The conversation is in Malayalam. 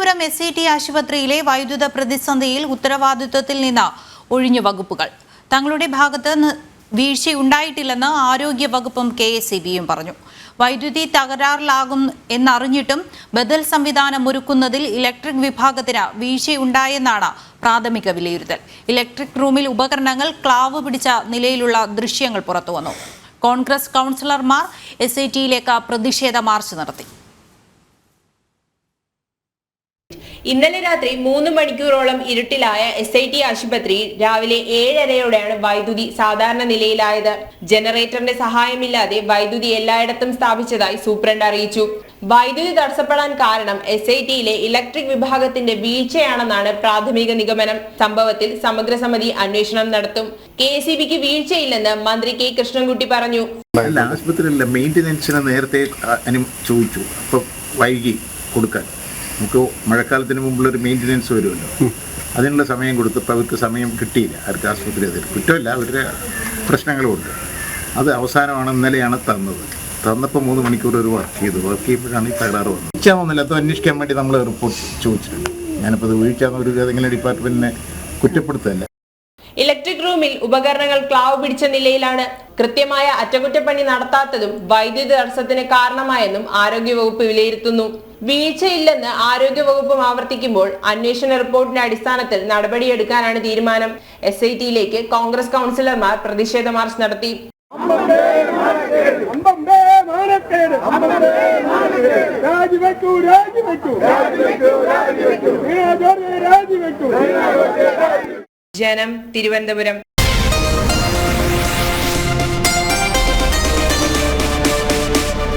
തിരുവനന്തപുരം SCT ആശുപത്രിയിലെ വൈദ്യുത പ്രതിസന്ധിയിൽ ഉത്തരവാദിത്വത്തിൽ നിന്ന് ഒഴിഞ്ഞ വകുപ്പുകൾ. തങ്ങളുടെ ഭാഗത്ത് വീഴ്ചയുണ്ടായിട്ടില്ലെന്ന് ആരോഗ്യ വകുപ്പും KSEBയും പറഞ്ഞു. വൈദ്യുതി തകരാറിലാകും എന്നറിഞ്ഞിട്ടും ബദൽ സംവിധാനം ഒരുക്കുന്നതിൽ ഇലക്ട്രിക് വിഭാഗത്തിന് വീഴ്ചയുണ്ടായെന്നാണ് പ്രാഥമിക വിലയിരുത്തൽ. ഇലക്ട്രിക് റൂമിൽ ഉപകരണങ്ങൾ ക്ലാവ് പിടിച്ച നിലയിലുള്ള ദൃശ്യങ്ങൾ പുറത്തുവന്നു. കോൺഗ്രസ് കൗൺസിലർമാർ SCTയിലേക്ക് പ്രതിഷേധ മാർച്ച് നടത്തി. ഇന്നലെ രാത്രി 3 മണിക്കൂറോളം ഇരുട്ടിലായ SIT ആശുപത്രിയിൽ രാവിലെ 7:30യോടെയാണ് വൈദ്യുതി സാധാരണ നിലയിലായത്. ജനറേറ്ററിന്റെ സഹായമില്ലാതെ വൈദ്യുതി എല്ലായിടത്തും സ്ഥാപിച്ചതായി സൂപ്രണ്ട് അറിയിച്ചു. വൈദ്യുതി തടസ്സപ്പെടാൻ കാരണം SITയിലെ ഇലക്ട്രിക് വിഭാഗത്തിന്റെ വീഴ്ചയാണെന്നാണ് പ്രാഥമിക നിഗമനം. സംഭവത്തിൽ സമഗ്ര സമിതി അന്വേഷണം നടത്തും. KSEBക്ക് വീഴ്ചയില്ലെന്ന് മന്ത്രി K. കൃഷ്ണൻകുട്ടി പറഞ്ഞു. ആശുപത്രിയിലെ മെയിൻ്റനൻസിന് നേരത്തെ ചോദിച്ചു, അപ്പോൾ വൈകി കൊടുക്കാൻ. നമുക്ക് മഴക്കാലത്തിന് മുമ്പുള്ളൊരു മെയിൻ്റനൻസ് വരുമല്ലോ, അതിനുള്ള സമയം കൊടുത്തപ്പോൾ അവർക്ക് സമയം കിട്ടിയില്ല. അവർക്ക് ആശുപത്രി അതിൽ കുറ്റമല്ല, അവരുടെ പ്രശ്നങ്ങളുമുണ്ട്. അത് അവസാനമാണ് ഇന്നലെയാണ് തന്നപ്പോൾ 3 മണിക്കൂർ ഒരു വർക്ക് ചെയ്യുമ്പോഴാണ് ഈ തകരാറ് വന്നത്. വീഴ്ചയാവുന്നില്ല, അത് അന്വേഷിക്കാൻ വേണ്ടി നമ്മൾ റിപ്പോർട്ട് ചോദിച്ചിട്ടുണ്ട്. ഞാനിപ്പോൾ അത് വീഴ്ചയാകുന്ന ഒരു ഏതെങ്കിലും ഡിപ്പാർട്ട്മെൻറ്റിനെ കുറ്റപ്പെടുത്തല്ല. ഇലക്ട്രിക് റൂമിൽ ഉപകരണങ്ങൾ ക്ലാവ് പിടിച്ച നിലയിലാണ്. കൃത്യമായ അറ്റകുറ്റപ്പണി നടത്താത്തതും വൈദ്യുതി തടസ്സത്തിന് കാരണമായെന്നും ആരോഗ്യവകുപ്പ് വിലയിരുത്തുന്നു. വീഴ്ചയില്ലെന്ന് ആരോഗ്യവകുപ്പും ആവർത്തിക്കുമ്പോൾ അന്വേഷണ റിപ്പോർട്ടിന്റെ അടിസ്ഥാനത്തിൽ നടപടിയെടുക്കാനാണ് തീരുമാനം. SITയിലേക്ക് കോൺഗ്രസ് കൗൺസിലർമാർ പ്രതിഷേധ മാർച്ച് നടത്തി. ജനം, തിരുവനന്തപുരം.